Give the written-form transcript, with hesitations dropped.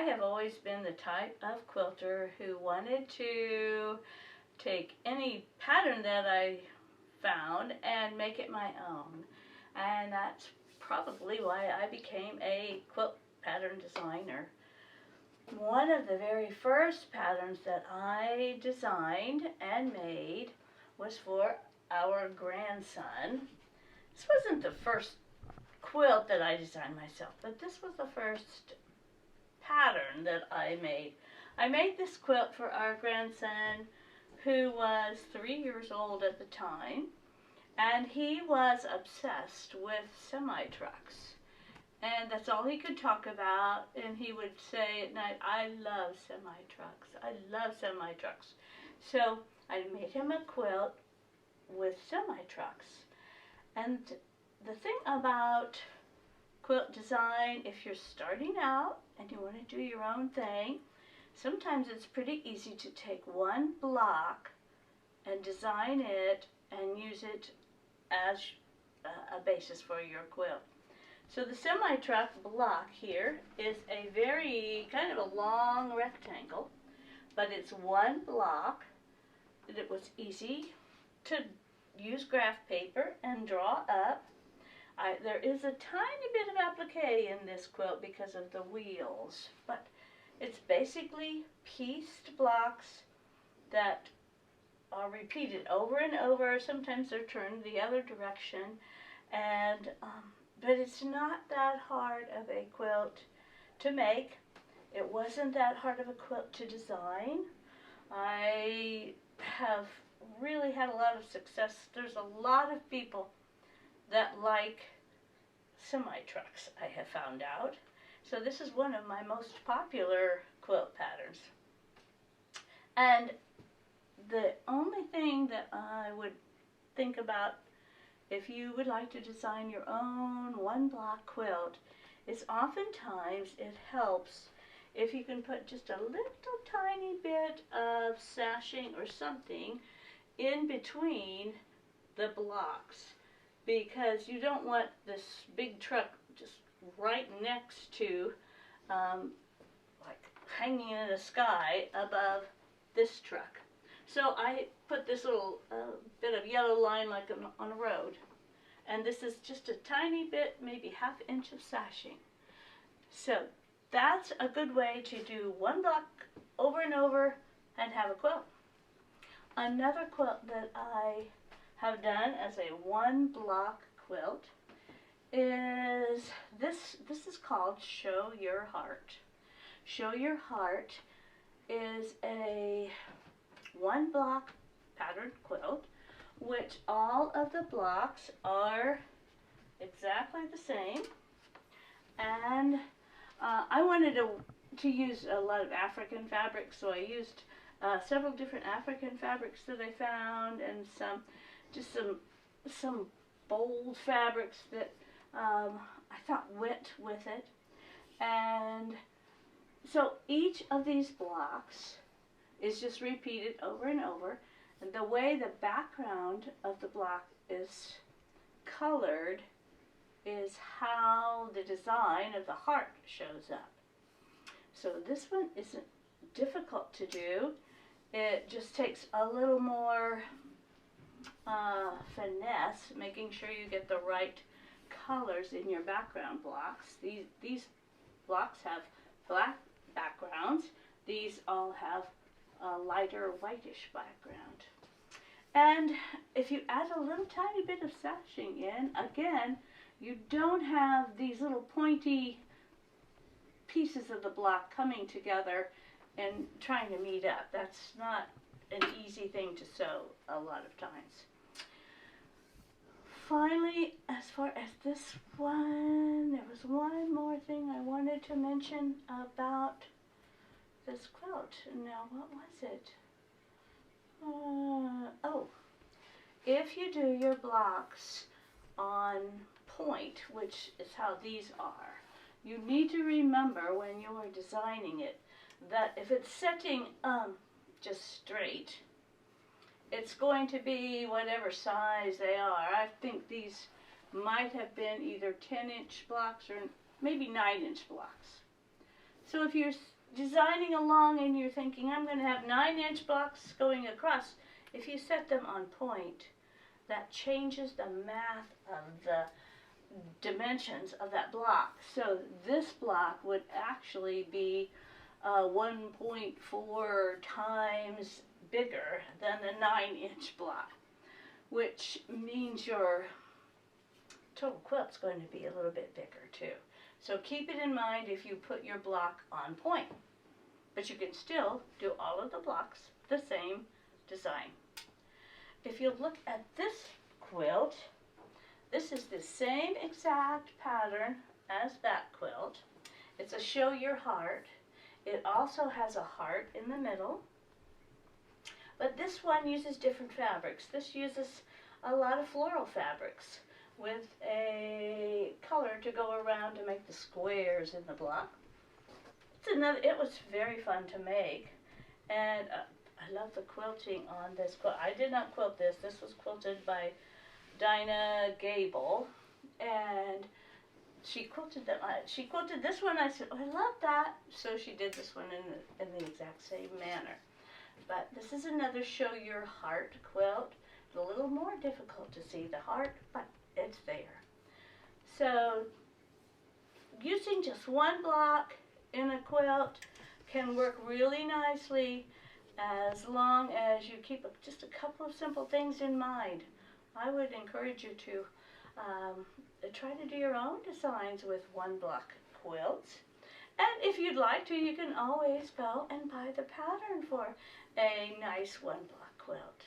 I have always been the type of quilter who wanted to take any pattern that I found and make it my own. And that's probably why I became a quilt pattern designer. One of the very first patterns that I designed and made was for our grandson. This wasn't the first quilt that I designed myself, but this was the first pattern that I made. I made this quilt for our grandson, who was 3 years old at the time, and he was obsessed with semi-trucks. And that's all he could talk about, and he would say at night, I love semi-trucks, I love semi-trucks. So I made him a quilt with semi-trucks. And the thing about quilt design, if you're starting out and you want to do your own thing, sometimes it's pretty easy to take one block and design it and use it as a basis for your quilt. So the semi-truck block here is a very kind of a long rectangle, but it's one block. It was easy to use graph paper and draw up. There is a tiny bit of applique in this quilt because of the wheels, but it's basically pieced blocks that are repeated over and over. Sometimes they're turned the other direction, and but it's not that hard of a quilt to make. It wasn't that hard of a quilt to design. I have really had a lot of success. There's a lot of people that like semi-trucks, I have found out. So this is one of my most popular quilt patterns. And the only thing that I would think about if you would like to design your own one-block quilt is oftentimes it helps if you can put just a little tiny bit of sashing or something in between the blocks, because you don't want this big truck just right next to, like hanging in the sky above this truck. So I put this little bit of yellow line like on a road, and this is just a tiny bit, maybe ½ inch of sashing. So that's a good way to do one block over and over and have a quilt. Another quilt that I have done as a one block quilt is this is called Show Your Heart. Show Your Heart is a one block patterned quilt, which all of the blocks are exactly the same, and I wanted to use a lot of African fabrics, so I used several different African fabrics that I found, and some bold fabrics that I thought went with it. And so each of these blocks is just repeated over and over, and the way the background of the block is colored is how the design of the heart shows up. So this one isn't difficult to do. It just takes a little more finesse, making sure you get the right colors in your background blocks. These blocks have black backgrounds. These all have a lighter whitish background. And if you add a little tiny bit of sashing in, again, you don't have these little pointy pieces of the block coming together and trying to meet up. That's not an easy thing to sew a lot of times. Finally, as far as this one, there was one more thing I wanted to mention about this quilt. Now, what was it? Oh, if you do your blocks on point, which is how these are, you need to remember when you are designing it that if it's setting just straight, it's going to be whatever size they are. I think these might have been either 10-inch blocks or maybe 9-inch blocks. So if you're designing along and you're thinking, I'm going to have 9-inch blocks going across, if you set them on point, that changes the math of the dimensions of that block. So this block would actually be 1.4 times bigger than the 9-inch block, which means your total quilt's going to be a little bit bigger too. So keep it in mind if you put your block on point. But you can still do all of the blocks the same design. If you look at this quilt, this is the same exact pattern as that quilt. It's a show your heart. It also has a heart in the middle. But this one uses different fabrics. This uses a lot of floral fabrics with a color to go around to make the squares in the block. It was very fun to make, and I love the quilting on this quilt. I did not quilt this. This was quilted by Dinah Gable, and she quilted them. She quilted this one. I said, oh, I love that. So she did this one in the exact same manner. But this is another show your heart quilt. It's a little more difficult to see the heart, but it's there. So using just one block in a quilt can work really nicely as long as you keep just a couple of simple things in mind. I would encourage you to try to do your own designs with one block quilts. And if you'd like to, you can always go and buy the pattern for a nice one block quilt.